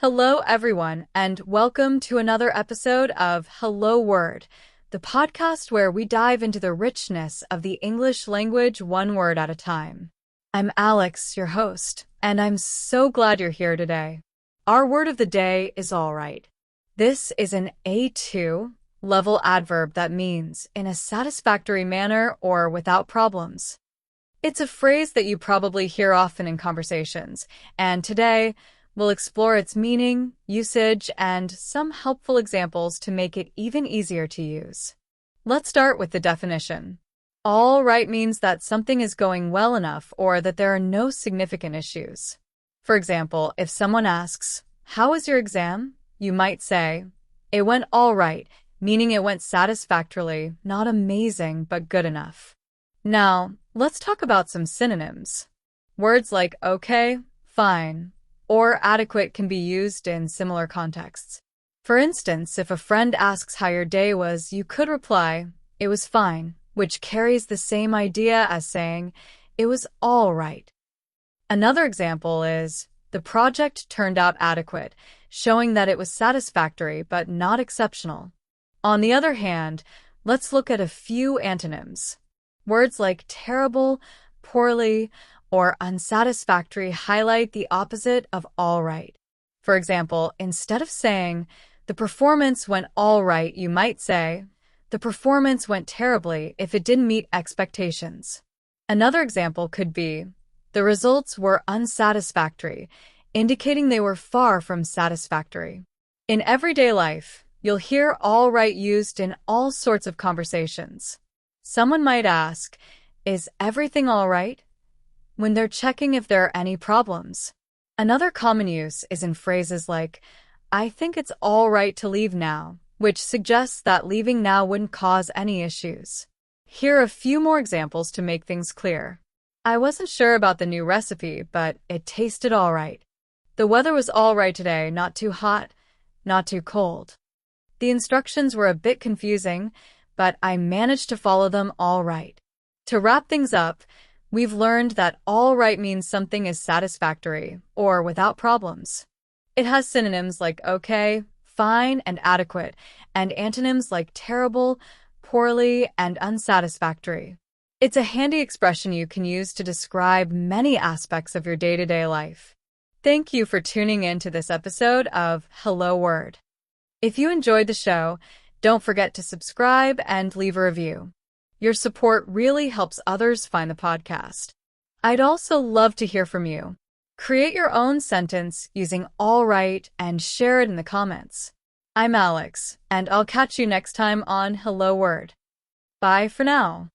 Hello, everyone, and welcome to another episode of Hello Word, the podcast where we dive into the richness of the English language one word at a time. I'm Alex, your host, and I'm so glad you're here today. Our word of the day is all right. This is an A2 level adverb that means in a satisfactory manner or without problems. It's a phrase that you probably hear often in conversations, and today we'll explore its meaning, usage, and some helpful examples to make it even easier to use. Let's start with the definition. All right means that something is going well enough or that there are no significant issues. For example, if someone asks, "How was your exam?" you might say, "It went all right," meaning it went satisfactorily, not amazing, but good enough. Now, let's talk about some synonyms. Words like okay, fine, or adequate can be used in similar contexts. For instance, if a friend asks how your day was, you could reply, "It was fine," which carries the same idea as saying, "It was all right." Another example is, "The project turned out adequate," showing that it was satisfactory but not exceptional. On the other hand, let's look at a few antonyms. Words like terrible, poorly, or unsatisfactory highlight the opposite of all right. For example, instead of saying, "The performance went all right," you might say, "The performance went terribly if it didn't meet expectations." Another example could be, "The results were unsatisfactory," indicating they were far from satisfactory. In everyday life, you'll hear all right used in all sorts of conversations. Someone might ask, "Is everything all right?" when they're checking if there are any problems. Another common use is in phrases like, "I think it's all right to leave now," which suggests that leaving now wouldn't cause any issues. Here are a few more examples to make things clear. "I wasn't sure about the new recipe, but it tasted all right." "The weather was all right today, not too hot, not too cold." "The instructions were a bit confusing, but I managed to follow them all right." To wrap things up, we've learned that all right means something is satisfactory or without problems. It has synonyms like okay, fine, and adequate, and antonyms like terrible, poorly, and unsatisfactory. It's a handy expression you can use to describe many aspects of your day-to-day life. Thank you for tuning in to this episode of Hello Word. If you enjoyed the show, don't forget to subscribe and leave a review. Your support really helps others find the podcast. I'd also love to hear from you. Create your own sentence using all right and share it in the comments. I'm Alex, and I'll catch you next time on Hello Word. Bye for now.